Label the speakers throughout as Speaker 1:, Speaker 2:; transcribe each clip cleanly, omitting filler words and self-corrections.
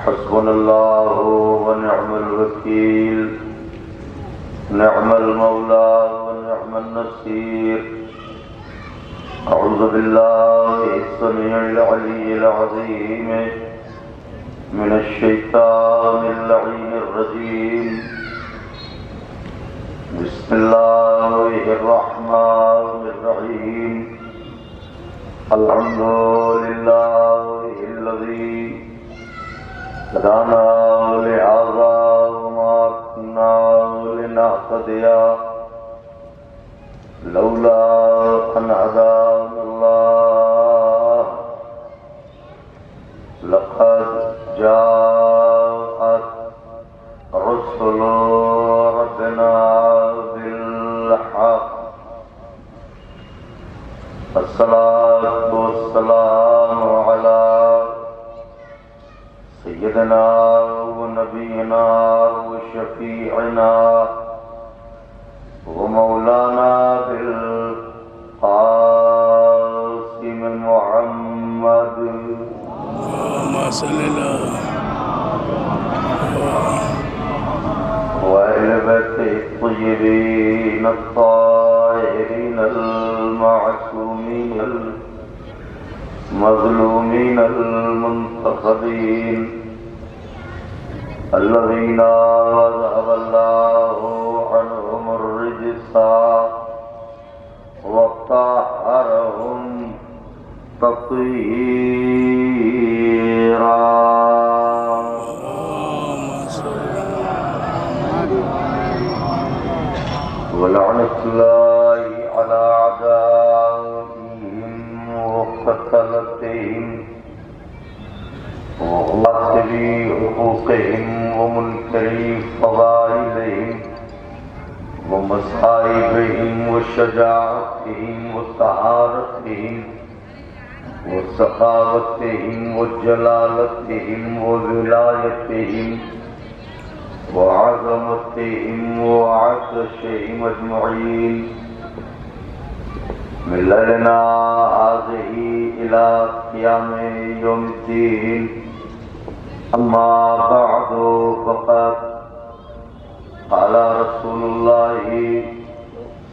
Speaker 1: حسبنا الله ونعم الوكيل نعم المولى ونعم النصير أعوذ بالله السميع العلي العظيم من الشيطان اللعين الرجيم بسم الله الرحمن الرحيم الحمد لله الذي هدانا لهذا وما كنا لنهتدي لولا أن هدانا الله لقد جاءت رسل ربنا بالحق الصلاة والسلام على سيدنا ونبينا وشفيعنا ومولانا بالقاسم محمد
Speaker 2: اللهم صل على
Speaker 1: وأهل بيته الطيبين الطاهرين المعصومين المظلومين المنتصرين الذين ذهب الله عنهم الرجس وطهرهم تطهيرا ولعنة الله على أعدائهم وقتلتهم وغاصبي حقوقهم ومنكري فضائلهم ومصائبهم وشجاعتهم وطهارتهم وسخاوتهم وجلالتهم وولايتهم وعظمتهم وعطشهم أجمعين من ليلنا هذه إلى قيام يوم الدين أما بعد فقد قال رسول الله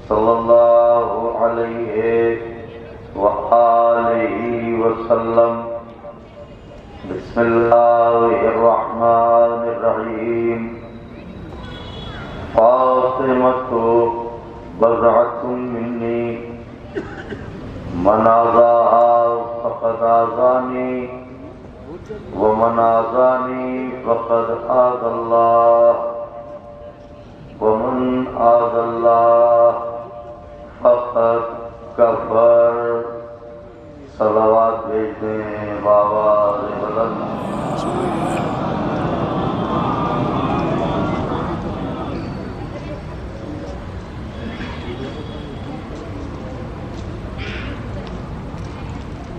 Speaker 1: صلى الله عليه وآله وسلم بسم الله الرحمن الرحيم فاطمة بضعة مني من آذاها فقد آذاني ومن آذاني فقد آذى الله ومن آذى الله فقد كفر صلوات بھیجتے ہیں بابا بلند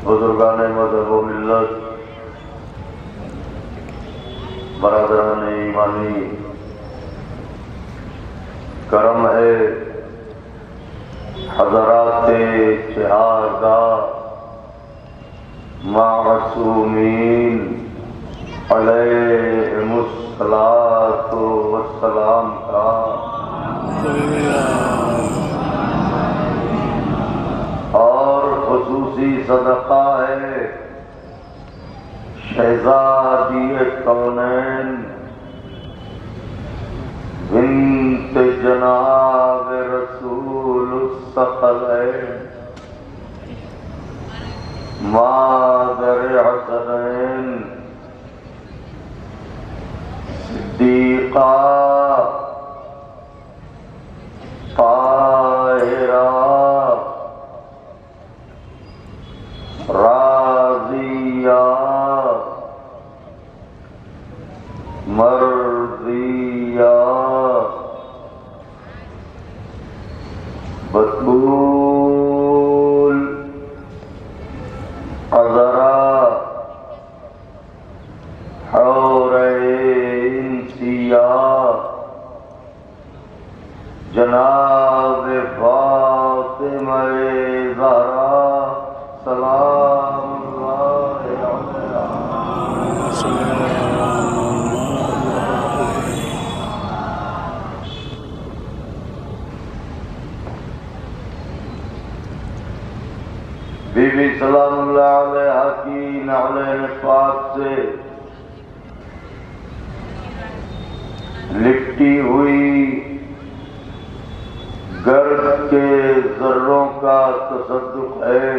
Speaker 1: بزرگان مذہب و ملت، برادران ایمانی، کرم ہے حضرات چہارگاہ معصومین علیہم الصلاۃ والسلام کا اور خصوصی صدقہ ہے شہزادی کونین بنت جناب رسول الثقلین مادر حسنین صدیقہ طاہرہ راضیہ مرضیہ بطول عذرا بی بی سلام اللہ علیہ کی نعلین پاک سے لپٹی ہوئی گرد کے ذروں کا تصدق ہے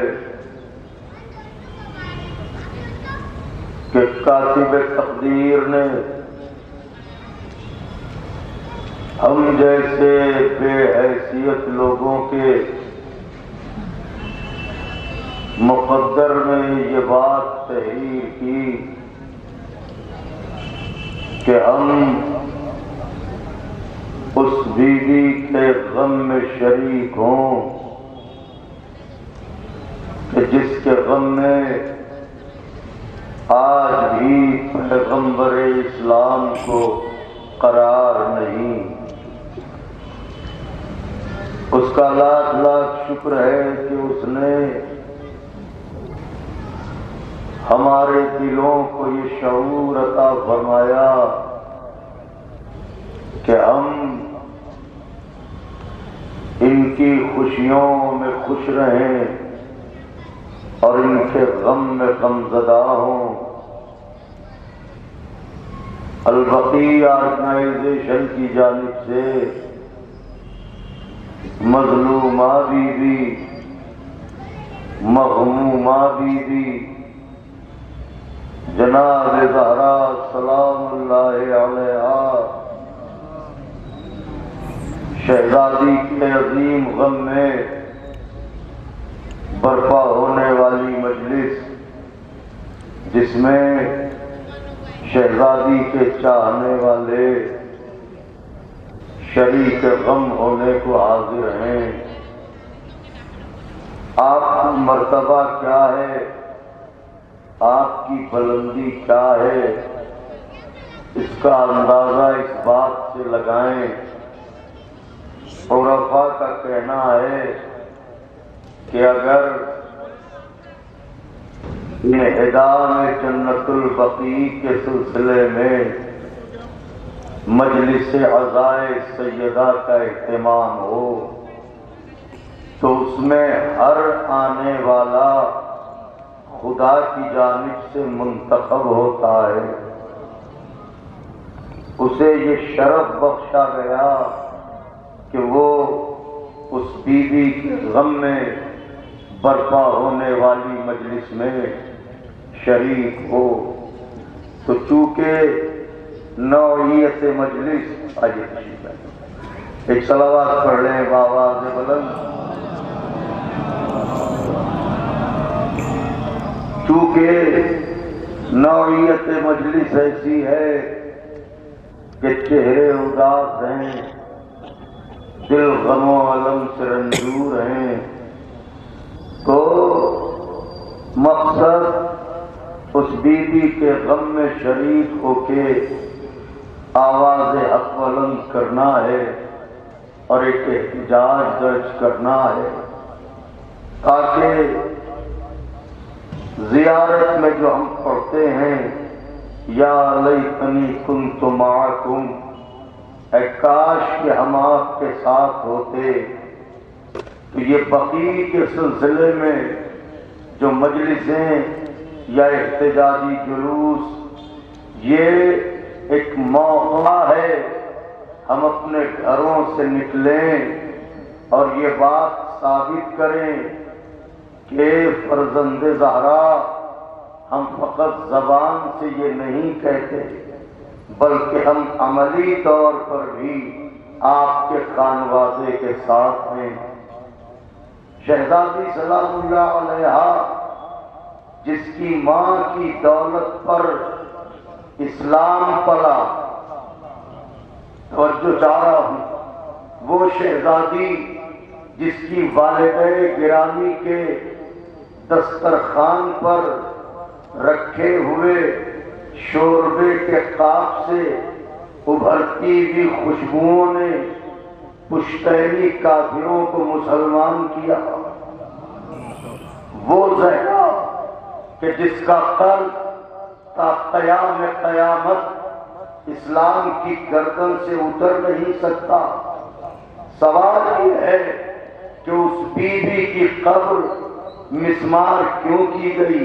Speaker 1: کہ کاتب تقدیر نے ہم جیسے بے حیثیت لوگوں کے مقدر میں یہ بات تحریر کی کہ ہم اس بیوی کے غم میں شریک ہوں کہ جس کے غم میں آج بھی پیغمبر اسلام کو قرار نہیں۔ اس کا لاکھ لاکھ شکر ہے کہ اس نے ہمارے دلوں کو یہ شعور عطا فرمایا کہ ہم ان کی خوشیوں میں خوش رہیں اور ان کے غم میں غمزدہ ہوں۔ البقیع آرگنائزیشن کی جانب سے مظلومہ بیوی، مغمومہ بیوی جناب زہرا سلام اللہ علیہا شہزادی کے عظیم غم میں برپا ہونے والی مجلس، جس میں شہزادی کے چاہنے والے شریک غم ہونے کو حاضر ہیں۔ آپ کی مرتبہ کیا ہے، آپ کی بلندی کیا ہے، اس کا اندازہ اس بات سے لگائیں۔ عرفاء کا کہنا ہے کہ اگر انہدام جنت البقیع کے سلسلے میں مجلس عزائے سیدہ کا اہتمام ہو تو اس میں ہر آنے والا خدا کی جانب سے منتخب ہوتا ہے۔ اسے یہ شرف بخشا گیا کہ وہ اس بیوی کے غم میں برپا ہونے والی مجلس میں شریک ہو۔ تو چونکہ نوعیت مجلس، آئیے تشریف لائیں، ایک صلوات پڑھ لیں بآواز بلند۔ چونکہ نوعیت مجلس ایسی ہے کہ چہرے اداس ہیں، دل غم و الم سے رنجور ہیں، تو مقصد اس بیوی کے غم میں شریک ہو کے آواز حق بلند کرنا ہے اور ایک احتجاج درج کرنا ہے، تاکہ زیارت میں جو ہم پڑھتے ہیں یا لیتنی کنت معکم، اے کاش کہ ہم آپ کے ساتھ ہوتے، تو یہ بقیع کے سلسلے میں جو مجلسیں یا احتجاجی جلوس، یہ ایک موقع ہے ہم اپنے گھروں سے نکلیں اور یہ بات ثابت کریں کہ فرزند زہرا ہم فقط زبان سے یہ نہیں کہتے بلکہ ہم عملی طور پر بھی آپ کے خانوادے کے ساتھ ہیں۔ شہزادی سلام اللہ علیہا جس کی ماں کی دولت پر اسلام پلا، توجہ چاہ رہا ہوں، وہ شہزادی جس کی والدہ گرامی کے دسترخوان پر رکھے ہوئے شوربے کے قاب سے ابھرتی ہوئی خوشبوؤں نے پشتینی کافروں کو مسلمان کیا، وہ زہرا کہ جس کا قلب تا قیام قیامت اسلام کی گردن سے اتر نہیں سکتا۔ سوال یہ ہے کہ اس بیوی کی قبر مسمار کیوں کی گئی؟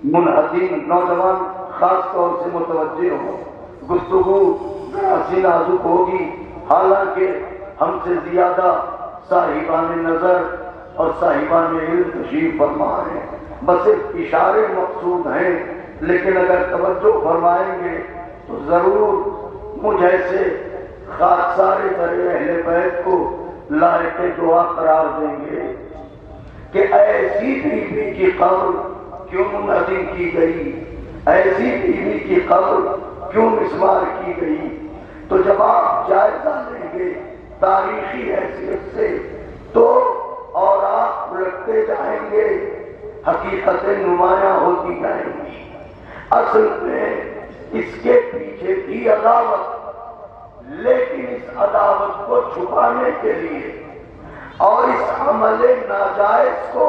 Speaker 1: منہدم نوجوان خاص طور سے متوجہ ہو، گفتگو ذرا سی نازک ہوگی، حالانکہ ہم سے زیادہ صاحبان نظر اور صاحبان علم تشریف فرما ہیں، بس ایک اشارے مقصود ہیں، لیکن اگر توجہ فرمائیں گے تو ضرور مجھ ایسے خاکسار در اہل بیت کو لائق دعا قرار دیں گے کہ ایسی بیوی کی قبر کیوں منہدم کی گئی، ایسی بیوی کی قبر کیوں مسمار کی گئی؟ تو جب آپ جائزہ لیں گے تاریخی حیثیت سے تو اور آپ رکھتے جائیں گے، حقیقتیں نمایاں ہوتی جائیں گی۔ اصل میں اس کے پیچھے بھی عداوت، لیکن اس عداوت کو چھپانے کے لیے اور اس عمل ناجائز کو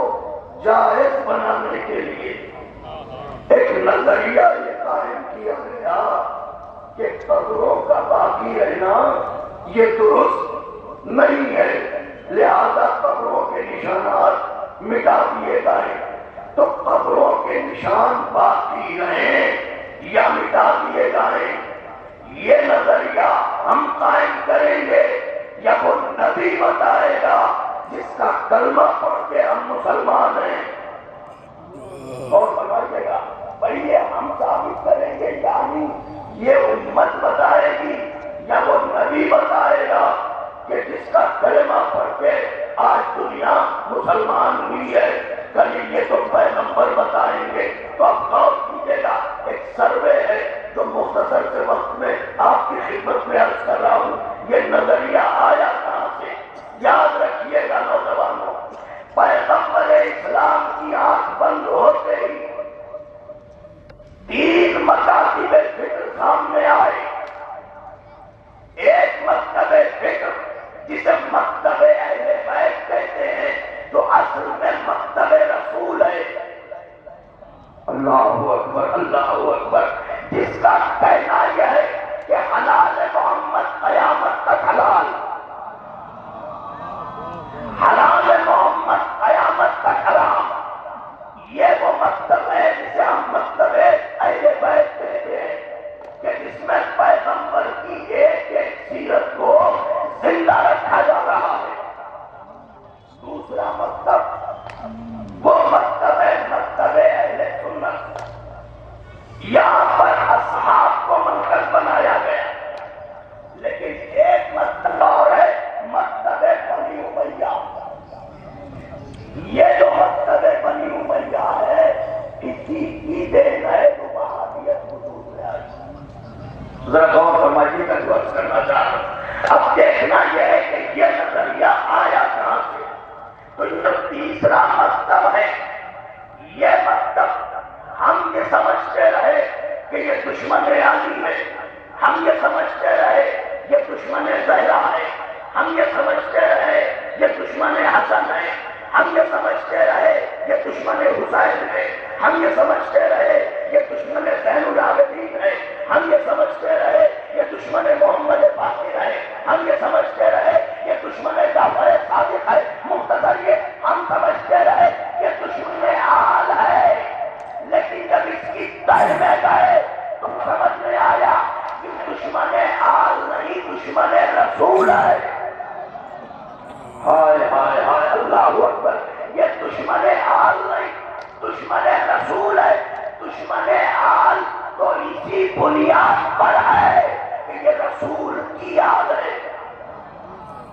Speaker 1: جائز بنانے کے لیے ایک نظریہ یہ قائم کیا گیا کہ قبروں کا باقی رہنا یہ درست نہیں ہے، لہذا قبروں کے نشانات مٹا دیے گئے۔ تو قبروں کے نشان باقی رہیں یا مٹا دیے جائیں، یہ نظریہ ہم قائم کریں گے یا وہ نبی بتائے گا جس کا کلمہ پڑھ کے ہم مسلمان ہیں؟ اور بتائیے گا بھائی یہ ہم ثابت کریں گے، یعنی یہ امت بتائے گی یا وہ نبی بتائے گا کہ جس کا کلمہ پڑھ کے آج دنیا مسلمان ہوئی ہے؟ کہیں یہ تو پیغمبر بتائیں گے۔ تو اب غور کیجیے گا، ایک سروے ہے جو مختصر سے وقت میں آپ کی خدمت میں عرض کر رہا ہوں۔ یہ نظریہ آیا کہاں سے؟ یاد رکھیے گا نوجوانوں، پیغمبر اسلام کی آنکھ بند ہوتے ہی 3 مکاتب فکر سامنے آئے۔ ایک مکتب فکر جسے مکتب اہل بیت کہتے ہیں، جو اصل میں مکتب رسول ہے، اللہ اکبر اللہ اکبر، جس کا کہنا یہ ہے کہ حلال محمد قیامت تک حلال، حرام محمد قیامت تک حرام۔ یہ وہ مکتب ہے جسے ہم مکتب اہل بیت کہتے ہیں، کہ جس میں پیغمبر کی ایک ایک سیرت کو زندہ رکھا جا رہا ہے۔ دوسرا مکتب وہ مکتب ہے مکتب اہل سنت، یہاں پر اصحاب کو مرکز بنایا گیا۔ لیکن ایک مکتب اور ہے مکتب بنی امیہ۔ یہ جو مکتب بنی امیہ ہے، اسی کی دین ہے جو وہابیت وجود میں آئی۔ ذرا غور فرمائیے کا جو عرض کرنا چاہ رہا ہوں۔ اب دیکھنا یہ ہے کہ یہ نظریہ آیا کہاں سے؟ تو جو تیسرا مکتب ہے، یہ مکتب ہم یہ سمجھتے رہے کہ یہ دشمن علی ہے، ہم یہ سمجھتے رہے یہ دشمن زہرا ہے، ہم یہ سمجھتے رہے یہ دشمن حسن ہے، ہم یہ سمجھتے رہے یہ دشمن حسین ہے، ہم یہ سمجھتے رہے یہ دشمن زین العابدین ہے، ہم یہ سمجھتے رہے یہ دشمن محمد باقر ہے، ہم یہ سمجھتے رہے یہ دشمن جعفر صادق ہے، مختصر یہ ہم سمجھتے رہے یہ دشمن آل ہے۔ لیکن جب اس کی تہ میں گئے تو سمجھ میں آیا کہ دشمن آل نہیں، دشمن رسول ہے۔ ہائے ہائے ہائے اللہ اکبر، یہ دشمن آل نہیں، دشمن رسول ہے۔ دشمن آل تو اسی بنیاد پر ہے کہ یہ رسول کی یاد ہے۔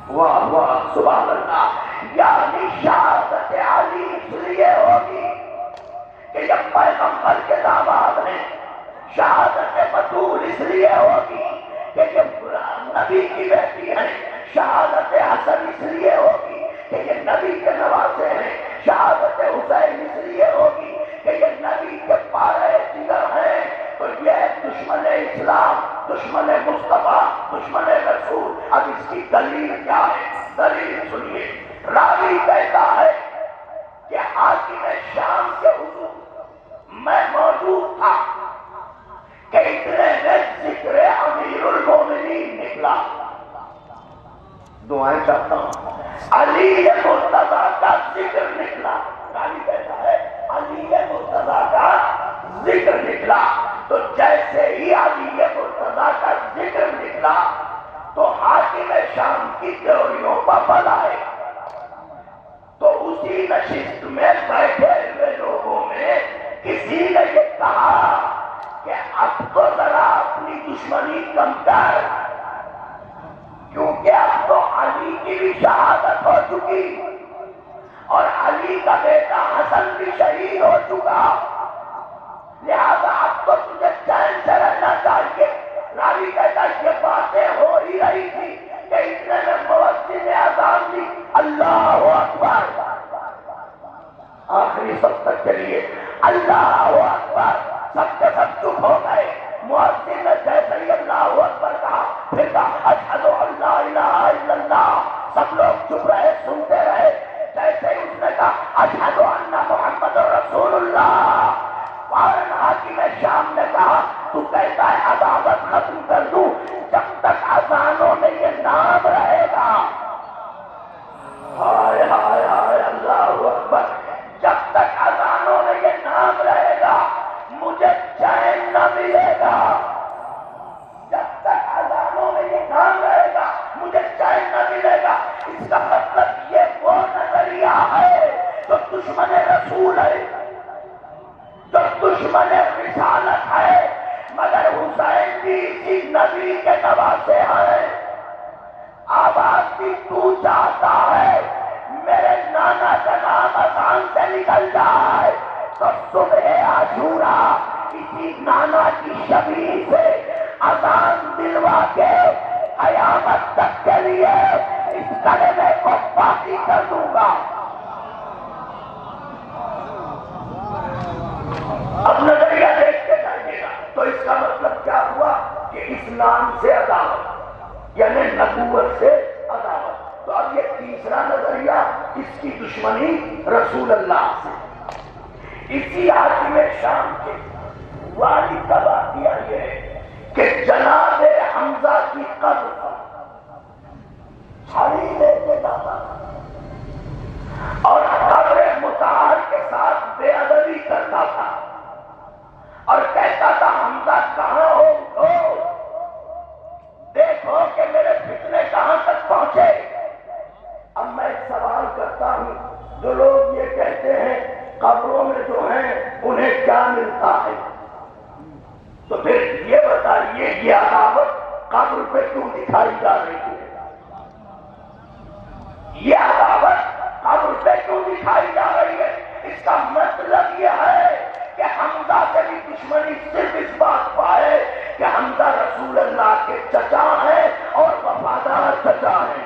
Speaker 1: واہ واہ سبحان اللہ، یعنی شہادت علی اس لیے ہوگی کہ یہ پیغمبر کے داماد ہیں، شہادت بطول اس لیے ہوگی کہ یہ نبی کی بیٹی ہیں، شہادت حسن اس لیے ہوگی کہ یہ نبی کے نواسے ہیں، شہادت حسین اس لیے ہوگی کہ یہ نبی کے پارے جگر ہیں۔ تو یہ دشمن اسلام، دشمن مصطفیٰ، دشمن رسول۔ اب اس کی دلیل کیا ہے؟ دلیل سنیے، راوی کہتا ہے کہ حاکم شام کے حضور میں موجود تھا کہ اتنے میں ذکر امیر المومنین نکلا۔ دعائیں چاہتا ہوں، علی مرتضیٰ کا ذکر نکلا۔ علی کہتا ہے علی مرتضیٰ کا ذکر نکلا، تو جیسے ہی علی مرتضیٰ کا ذکر نکلا تو حاکم شام کی تیوریوں پر بل آئے۔ تو اسی نشست میں بیٹھے ہوئے لوگوں میں کسی نے یہ کہا کہ اب تو ذرا اپنی دشمنی کم کر، کیونکہ اب تو علی کی بھی شہادت ہو چکی اور علی کا بیٹا حسن بھی شہید ہو چکا، لہذا اب تو تجھے چین سے رہنا چاہیے۔ راوی کہتا ہے یہ باتیں ہو ہی رہی تھی کہ اتنے میں مؤذن نے اذان دی، اللہ اکبر، آخری سب تک چلیے اللہ اکبر، سب کے سب چپ ہو گئے۔ مؤذن نے جیسے ہی اللہ اکبر کہا پھر کہا اشہد ان لا الہ الا اللہ، سب لوگ چپ رہے سنتے رہے۔ جیسے ہی اس نے کہا اشہد ان محمد رسول اللہ، فوراً حاکم شام نے کہا تو کہتا ہے عداوت ختم کر دوں جب تک اذانوں میں یہ نام رہے گا۔ ہائے ہائے ہائے اللہ اکبر، جب تک اذانوں میں یہ نام رہے گا مجھے چین نہ ملے گا، جب تک اذانوں میں یہ نام رہے گا مجھے چین نہ ملے گا۔ اس کا مطلب یہ وہ نظریہ ہے جو دشمن رسول ہے، جو دشمن رسالت ہے، مگر حسین بھی اسی نبی کے نواسے ہیں۔ آواز بھی تو چاہتا ہے میرے نانا کا نام اذان سے نکل جائے تو صبح عاشورا اسی نانا کی شبیہ سے اذان دلوا کے قیامت تک کے لیے اس کلمے کو باقی کر دوں گا۔ اب نظریہ دیکھتے جائیے گا تو اس کا مطلب کیا ہوا کہ اسلام سے عداوت یعنی نبوت سے عداوت۔ تو اب یہ تیسرا نظریہ اس کی دشمنی رسول اللہ سے۔ اسی حاکم شام کے والد کا واقعہ یہ ہے کہ جناب حمزہ کی قبر پر چھڑی لے کے جاتا تھا اور قبر مطہر کے ساتھ بے ادبی کرتا تھا اور کہتا تھا حمزہ کہاں ہو اٹھو، دیکھو کہ میرے فتنے کہاں تک پہنچے۔ اب میں ایک سوال کرتا ہوں، جو لوگ یہ کہتے ہیں قبروں میں جو ہیں انہیں کیا ملتا ہے، تو پھر یہ بتائیے یہ عداوت قبر پہ کیوں دکھائی جا رہی ہے؟ یہ عداوت قبر پہ کیوں دکھائی جا رہی ہے؟ اس کا مطلب یہ ہے کہ حمزہ سے بھی دشمنی صرف اس بات پائے کہ حمزہ رسول اللہ کے چچا ہیں اور وفادار چچا ہیں۔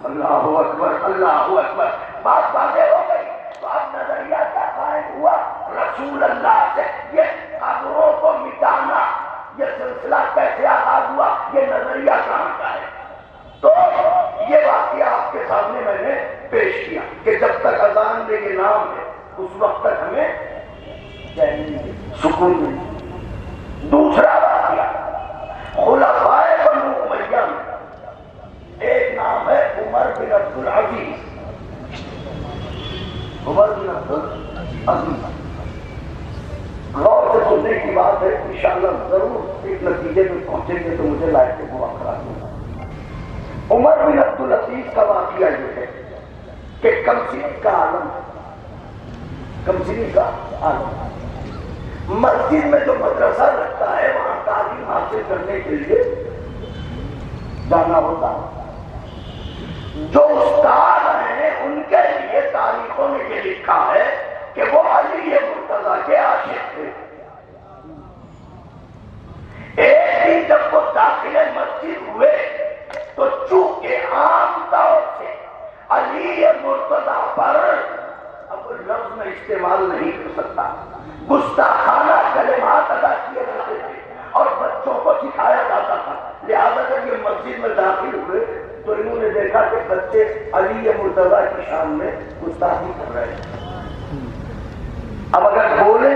Speaker 1: اللہ اکبر اللہ اکبر، بات واضح ہو گئی۔ تو اب نظریہ کیا قائم ہوا؟ رسول اللہ سے یہ قبروں کو مٹانا، یہ سلسلہ کیسے آغاز ہوا، یہ نظریہ کہاں کا ہے؟ تو یہ واقعہ آپ کے سامنے میں نے پیش کیا کہ جب تک اذان میں یہ نام ہے اس وقت تک ہمیں سکون نہیں۔ دوسرا واقعہ خلفائے بنو امیہ میں ایک نام ہے عمر بن عبد العزیز۔ عمر بن عبد العزیز غور سے سننے کی بات ہے، انشاءاللہ ضرور ایک نتیجے میں پہنچیں گے تو مجھے لائق کے مواقع دوں۔ عمر بن عبد العزیز کا واقعہ یہ ہے کہ کمسینی کا عالم، کمسینی کا عالم مسجد میں جو مدرسہ رکھتا ہے وہاں تعلیم حاصل کرنے کے لیے جانا ہوتا ہے۔ جو استاد ہیں ان کے لیے تاریخوں میں یہ لکھا ہے کہ وہ علی مرتضیٰ کے عاشق تھے۔ ایک دن جب وہ داخل مسجد ہوئے تو چونکہ عام طور سے علی مرتضیٰ پر اب لفظ میں استعمال نہیں کر سکتا، گستاخانہ کلمات ادا کیے جاتے تھے اور بچوں کو سکھایا جاتا تھا۔ لہٰذا جب یہ مسجد میں داخل ہوئے تو انہوں نے دیکھا کہ بچے علی مرتضیٰ کی شان میں گستاخی کر رہے ہیں، اب اگر بولے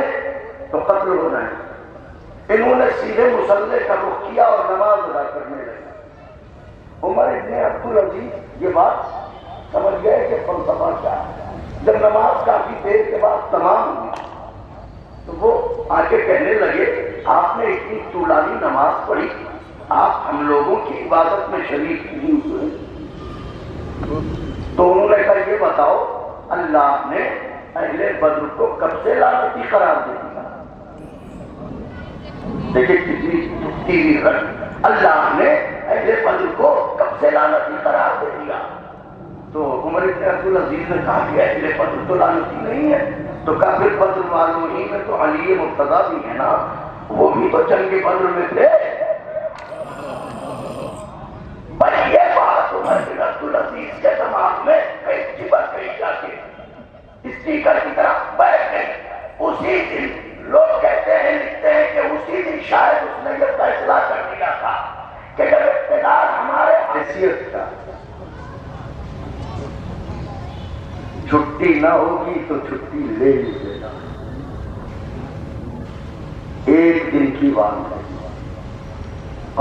Speaker 1: تو قتل ہو رہے ہیں۔ انہوں نے سیدھے مصلی کا رخ کیا اور نماز ادا کرنے لگے۔ عمر ابن عبد العزیز یہ بات سمجھ گئے کہ فلسفہ کیا ہے، جب نماز کافی دیر کے بعد تمام ہوئی تو وہ آ کے کہنے لگے آپ نے اتنی طولانی نماز پڑھی، آپ ہم لوگوں کی عبادت میں شریک نہیں ہوئے۔ تو انہوں نے کہا یہ بتاؤ اللہ نے اہل بدر کو کب سے لعنتی قرار دے دیا؟ دیکھیں کتنی تیزی رکھ، اللہ نے اہل بدر کو کب سے لعنتی قرار دے دیا؟ تو عمر بن عبدالعزیز نے کہا کہ اہل بدر تو لعنتی نہیں ہے، تو کہا پھر بدر والوں ہی میں تو علی مرتضیٰ بھی ہے نا، وہ بھی تو جنگ بدر میں تھے۔ پر یہ بات عمر بن عبدالعزیز کے دماغ میں کئی چپک گئی جا کے اسپیکر کی طرف بیٹھ گئی۔ اسی دن لوگ کہتے ہیں، لکھتے ہیں کہ اسی دن شاید اس نے یہ فیصلہ کر دیا تھا کہ جب اقتدار ہمارے حیثیت کا چھٹی نہ ہوگی تو چھٹی لے لیجیے گا، ایک دن کی بات ہے،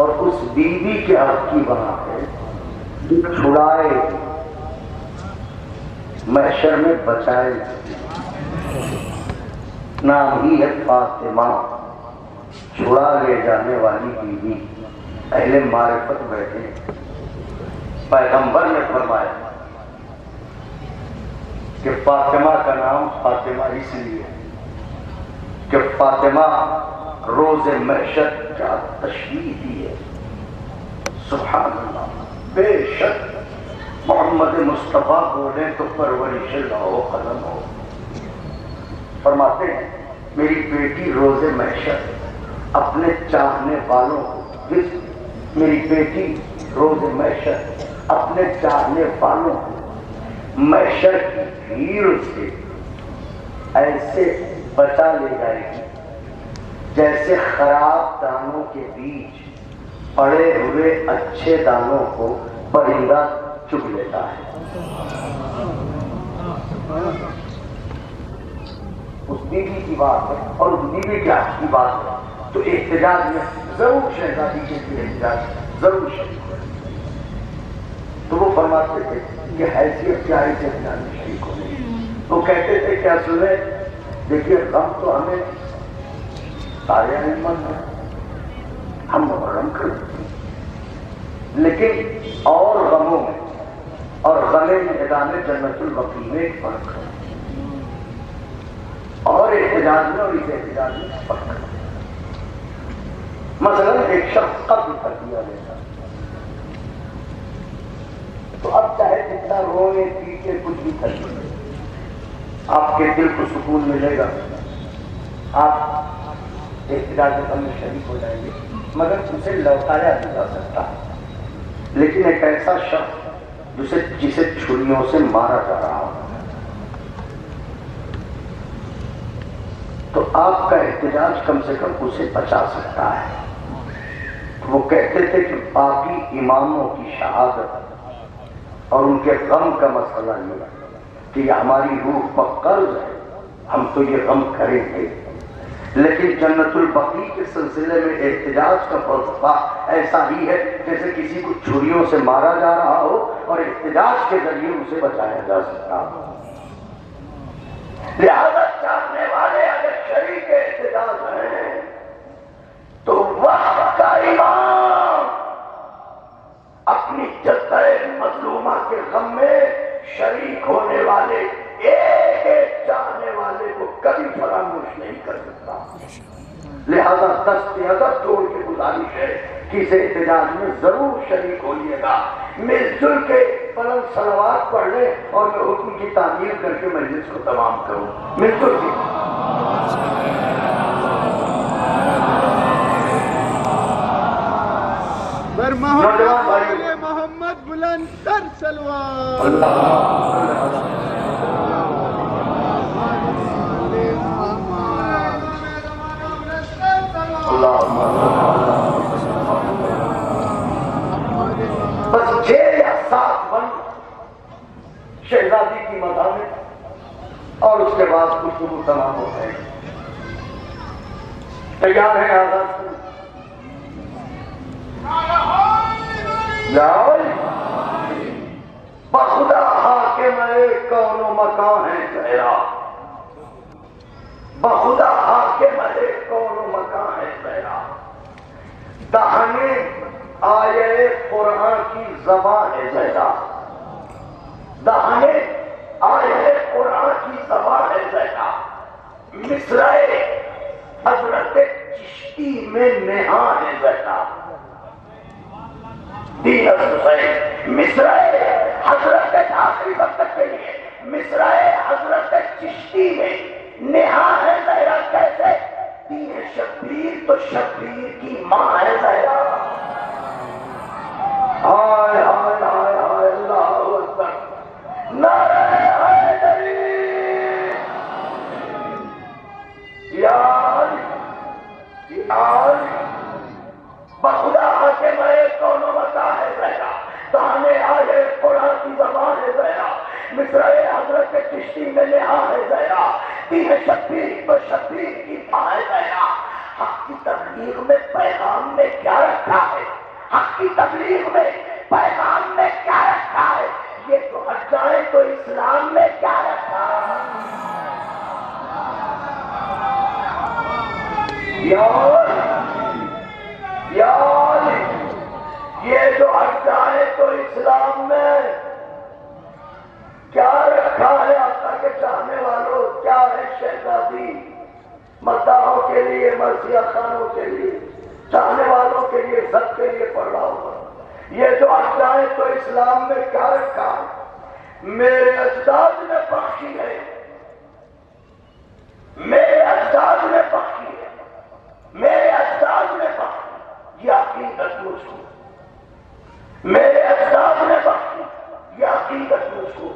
Speaker 1: اور اس بیوی کے حق کی بات ہے جو چھڑائے محشر میں بچائے، نام ہی ہے فاطمہ، چھڑا لے جانے والی بیوی۔ اہل معرفت بیٹھے، پیغمبر نے فرمایا کہ فاطمہ کا نام فاطمہ اس لیے کہ فاطمہ روز محشر کا تشریح دی ہے۔ سبحان اللہ، بے شک محمد مصطفیٰ بولے تو پرورش لو قلم ہو۔ فرماتے ہیں میری بیٹی روز محشر اپنے چاہنے والوں کو، میری بیٹی روز محشر اپنے چاہنے والوں کو محشر کی بھیڑ سے ایسے بچا لے جائے گی جیسے خراب دانوں کے بیچ پڑے ہوئے اچھے دانوں کو پرندہ چگ لیتا ہے۔ اس بیوی کی بات ہے اور اس بیوی کے حق کی بات ہے، تو احتجاج میں ضرور شہزادی کے لیے احتجاج ضرور شریک ہے۔ تو وہ فرماتے تھے کہ حیثیت کیا ہے کہ احتجاج میں شریک ہونے، وہ کہتے تھے کیا سنے دیکھیے غم تو ہمیں سارے علم ہیں، ہم محرم کرتے ہیں، لیکن اور غموں میں اور غم میدان جنت البقیع میں ایک فرق ہے، اور احتجاج میں اور اس احتجاج میں فرق ہے۔ مثلا ایک شخص قتل کر دیا گیا تو اب چاہے جتنا روئے پیٹے کچھ بھی کر لیں، آپ کے دل کو سکون ملے گا، آپ احتجاج میں شریک ہو جائیں گے، مگر اسے لوٹایا نہیں جا سکتا۔ لیکن ایک ایسا شخص جسے چھریوں سے مارا جا رہا ہو تو آپ کا احتجاج کم سے کم اسے بچا سکتا ہے۔ وہ کہتے تھے کہ باقی اماموں کی شہادت اور ان کے غم کا مسئلہ یہ ہے کہ یہ ہماری روح پر قرض ہے، ہم تو یہ غم کریں گے، لیکن جنت البقیع کے سلسلے میں احتجاج کا فلسفہ ایسا ہی ہے جیسے کسی کو چھریوں سے مارا جا رہا ہو اور احتجاج کے ذریعے اسے بچایا جا سکتا ہو۔ لہذا چاہنے والے اگر شریک احتجاج ہیں تو وقت کا امام اپنی جدہ مظلومہ کے غم میں شریک ہونے والے ایک ایک چاہنے والے کو کبھی فراموش نہیں کر سکتا۔ لہذا دست عدد جوڑ کے گزارش ہے کہ اس احتجاج میں ضرور شریک ہوئیے گا، مل جل کے بلند صلوات پڑھ لیں اور میں حکم کی تعمیل کر کے مجلس کو تمام کروں۔ مل جل کے
Speaker 3: محمد بلند تر سلوات
Speaker 1: بس 6 یا 7 بند شہزادی کی مداحت اور اس کے بعد گفتگو تمام ہو جائے گی۔ تیار ہے آزاد سے جاؤ بخدا حاکم کون و مکان ہے زہرا، بخدا حاکم کون و مکان ہے زہرا، دہنے آیے قرآن کی زبان ہے زہرا، دہنے آیے قرآن کی زبان ہے زہرا، مصرعے حضرت چشتی میں نہاں ہے زہرا، دین حسین مصرعے حضرت آخری وقت کے لیے مصرعے حضرت چشتی میں نہاں ہے زہرا، کیسے دین شبیر تو شبیر کی ماں ہے زہرا، ہائے ہائے ہائے ہائے اللہ اکبر، نعرہ حیدری، یا علی، یا علی، بخدا حاکم کون و مکان ہے زہرا، دہنے آیے قرآن کی زبان ہے زہرا، مصرعے حضرت چشتی میں نہاں ہے زہرا، دین شبیر تو شبیر کی ماں ہے زہرا، حق کی تبلیغ میں پیغام نے کیا رکھا ہے، حق کی تبلیغ میں پیغام نے کیا رکھا ہے، یہ تو ہٹ جائے تو اسلام میں کیا رکھا ہے، یا یہ جو ہٹ جائے تو اسلام میں کیا رکھا ہے، آقا کے چاہنے والوں کیا ہے، شہزادی مداحوں کے لیے، مرثیہ خانوں کے لیے، چاہنے والوں کے لیے، سب کے لیے پڑھ رہا ہوں، یہ جو ہٹ جائے تو اسلام میں کیا رکھا ہے، میرے اجداد نے بخشی ہے، میرے اجداد نے بخشی ہے، میرے اجداد نے بخشی، یہ عقیدت مجھ کو، میرے اجداد نے بخشی، یہ عقیدت مجھ کو،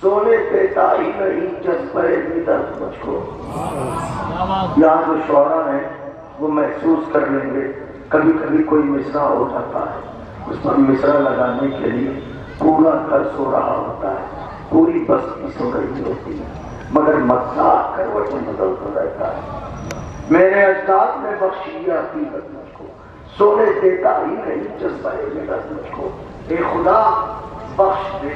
Speaker 1: سونے دیتا ہی نہیں جذبہ بدعت مجھ کو، یہاں جو شعراء ہیں وہ محسوس کر لیں گے، کبھی کبھی کوئی مصرع ہو جاتا ہے، اس پر مصرع لگانے کے لیے پورا گھر سو رہا ہوتا ہے، پوری بستی سو رہی ہوتی ہے، مگر مذاق کروٹیں بدلتا رہتا ہے، میرے اجداد نے بخشی یہ عقیدت مجھ کو، سونے دیتا ہی نہیں جذبہ بدعت مجھ کو، اے خدا بخش دے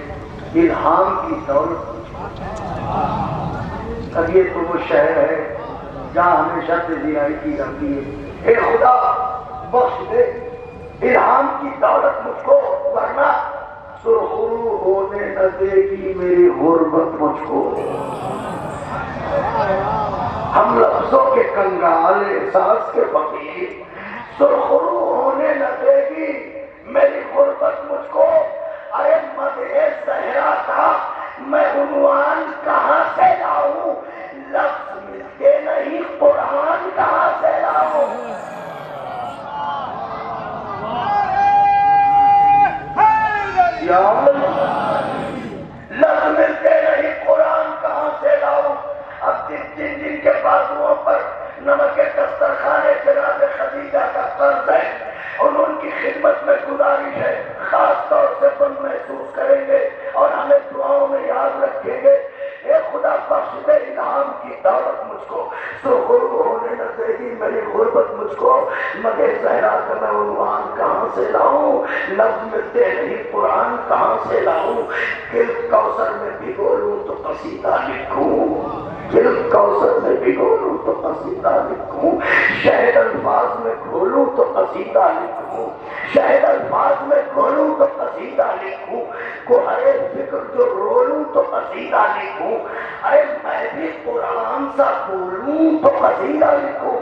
Speaker 1: الہام کی دولت مجھ کو، اب یہ تو وہ شہر ہے جہاں ہمیشہ تیزیائی کی جاتی ہے، اے خدا بخش دے الہام کی دولت مجھ کو، ورنہ سرخرو ہونے نہ دے گی میری غربت مجھ کو، ہم لفظوں کے کنگال احساس کے فقیر، سرخرو ہونے نہ دے گی میری غربت مجھ کو، ارے مدح زہرا کا میں عنوان کہاں سے لاؤں، لفظ ملتے نہیں قرآن کہاں سے لاؤں، لفظ ملتے نہیں قرآن کہاں سے لاؤں، اب جن کے بازوؤں پر نمک دسترخوان جناب خدیجہ کا قرض ہے، ان کی خدمت میں گزارش ہے، خاص طور سے بند محسوس کریں گے اور ہمیں دعاؤں میں یاد رکھیں گے، اے خدا بخش دے الہام کی دولت مجھ کو، سرخرو ہونے نہ دے گی میری غربت مجھ کو، مگر زہرا کا میں عنوان کہاں سے لاؤں، لفظ ملتے نہیں قرآن کہاں سے لاؤں، دل کوثر میں بھگو لوں تو قصیدہ لکھوں، دل کوثر میں بھگو لوں تو قصیدہ لکھوں، شہد الفاظ میں کھولوں تو قصیدہ لکھوں، شہد الفاظ میں کھولوں تو قصیدہ لکھوں، گوہر فکر جو رولوں تو قصیدہ لکھوں، ارے میں بھی قرآن سا بولوں تو قصیدہ لکھوں،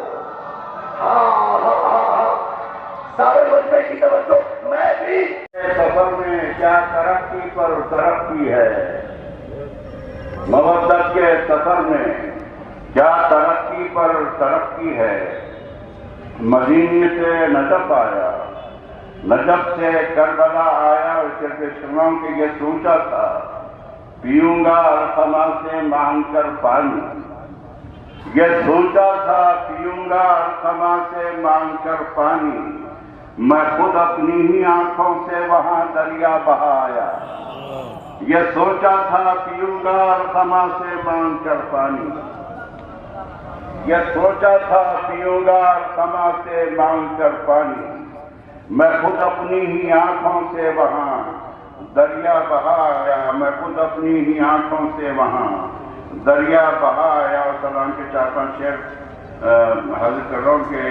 Speaker 1: ہاں ہاں ہاں سارے بچے کی توجہ، میں بھی
Speaker 4: سفر میں کیا ترقی پر ترقی ہے، مودت کے سفر میں کیا ترقی پر ترقی ہے، مدینے سے نجف آیا، نجف سے کربلا آیا، شمام کے یہ سوچا تھا پیوں گا الخما سے مانگ کر پانی، یہ سوچا تھا پیوں گا الخما سے مانگ کر پانی، میں خود اپنی ہی آنکھوں سے وہاں دریا بہا آیا، یہ سوچا تھا پیوں گا الخما سے مانگ کر پانی، یہ سوچا تھا پیوں گا الخما سے مانگ کر پانی، میں خود اپنی ہی آنکھوں سے وہاں دریا بہا آیا، میں خود اپنی ہی آنکھوں سے وہاں دریا بہا آیا. اور سلام کے 4-5 شعر حاضر کر رہا ہوں کہ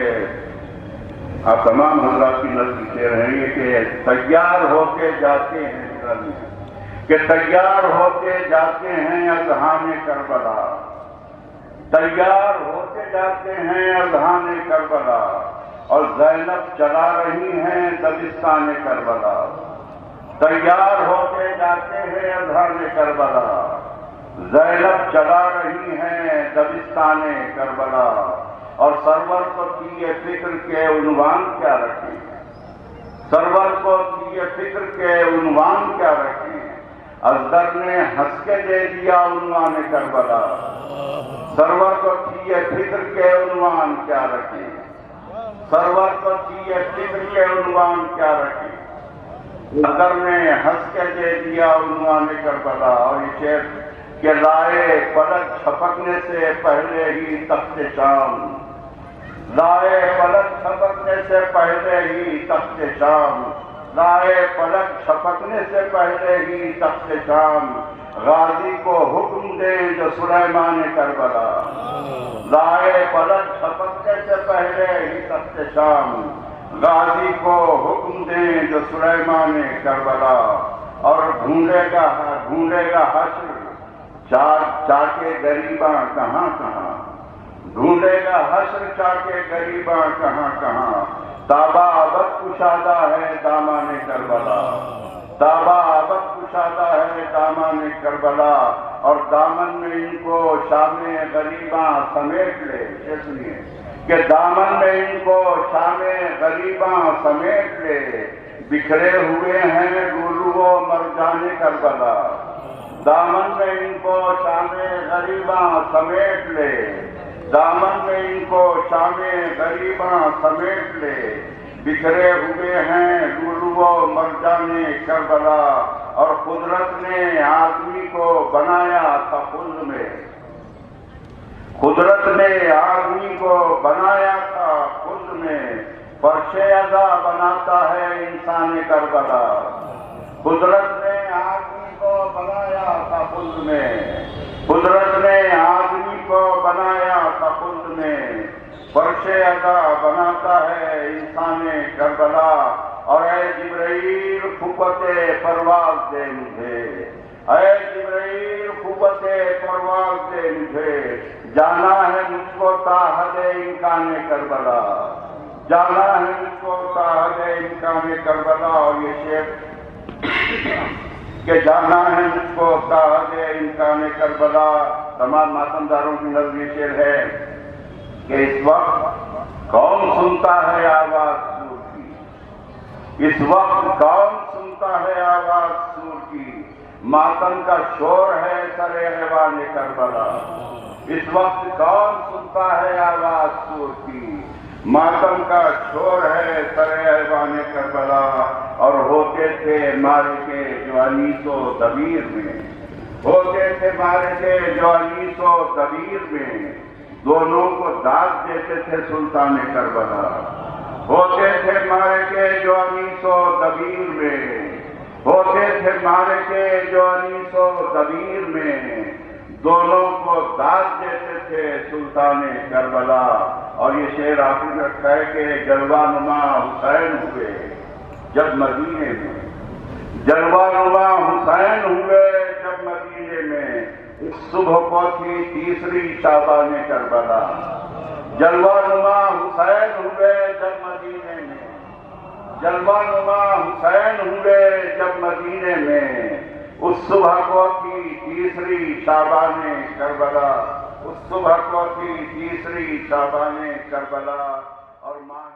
Speaker 4: آپ تمام حضرات کی نظر شعر ہیں یہ کہ تیار ہو کے جاتے ہیں، کہ تیار ہو کے جاتے ہیں اذہان کربلا، تیار ہوتے جاتے ہیں اذہان کربلا، اور زینب چلا رہی ہیں دبستان کربلا. تیار ہوتے جاتے ہیں اذہان کربلا، زینب چلا رہی ہیں دبستان کربلا. اور سرور کو کیے فکر کے عنوان کیا رکھیں، سرور کو کیے فکر کے عنوان کیا رکھیں، ازدر نے ہنس کے دے دیا عنوان کربلا. سرور کو کیے فکر کے عنوان کیا رکھیں، سرور کو کیے فکر کے عنوان کیا رکھیں، ازدر نے ہنس کے دے دیا عنوان کربلا. اور یہ شعر کہ لائے پلک چھپکنے سے پہلے ہی تخت شام، لائے پلک چھپکنے سے پہلے ہی تخت شام، لائے پلک چھپکنے سے پہلے ہی تخت شام، غازی کو حکم دیں جو سلیمان کربلا. لائے پلک چھپکنے سے پہلے ہی تخت شام، غازی کو حکم دیں جو سلیمان کربلا. اور ڈھونڈے گا حشر چاکے غریباں کہاں کہاں، ڈھونڈے گا حشر چاکے غریباں کہاں کہاں. تابہ ابد کشادہ ہے دامان کربلا، تابہ ابد کشادہ ہے دامان کربلا. اور دامن میں ان کو شام غریباں سمیٹ لے، یہ سنیے کہ دامن میں ان کو شام غریباں سمیٹ لے، بکھرے ہوئے ہیں لولو و مرجان کربلا. دامن میں ان کو شام غریباں سمیٹ لے، دامن میں ان کو شام غریباں سمیٹ لے، بکھرے ہوئے ہیں لولو و مرجان کربلا. اور قدرت نے آدمی کو بنایا تھا خلد میں، قدرت نے آدمی کو بنایا تھا خلد میں، فرش ادا بناتا ہے انسان کربلا. قدرت نے آدمی کو بنایا تھا خلد میں، قدرت نے آدمی کو بنایا تھا خلد میں، فرش ادا بناتا ہے انسان کربلا. اور اے جبرائیل قوت پرواز دے مجھے، اے جبرائیل قوت پرواز دے مجھے، جانا ہے مجھ کو تا حد امکان کربلا، جانا ہے مجھ کو تا حد امکان کربلا. اور یہ شعر کہ جانا ہے مجھ کو تا حد امکان کربلا. تمام ماتمداروں کی نظر یہ شعر ہے کہ اس وقت کون سنتا ہے آواز سور کی، اس وقت کون سنتا ہے آواز سور کی، ماتم کا شور ہے سر ایوان کربلا. اس وقت کون سنتا ہے آواز سور کی، ماتم کا شور ہے سر ایوان کربلا. اور ہوتے تھے مارے کے جو انیس و دبیر میں، ہوتے تھے مارے کے جو انیس و دبیر میں، دونوں کو داد دیتے تھے سلطان کربلا. ہوتے تھے مارے کے جو انیس و دبیر میں، ہوتے تھے مارے کے جو انیس و دبیر میں، دونوں کو داد دیتے تھے سلطان کربلا. اور یہ شعر آپ نے رکھا ہے کہ جلوہ نما حسین ہوئے جب مدینے میں، جلوہ نما حسین ہوئے جب مدینے میں، اس صبح کو تھی تیسری شعبان کربلا. جلوہ نما حسین ہوئے جب مدینے میں، جلوہ نما حسین ہوئے جب مدینے میں، اس صبح کو تھی تیسری شعبان کربلا، اس صبح کو تھی تیسری شعبان کربلا. اور ماہ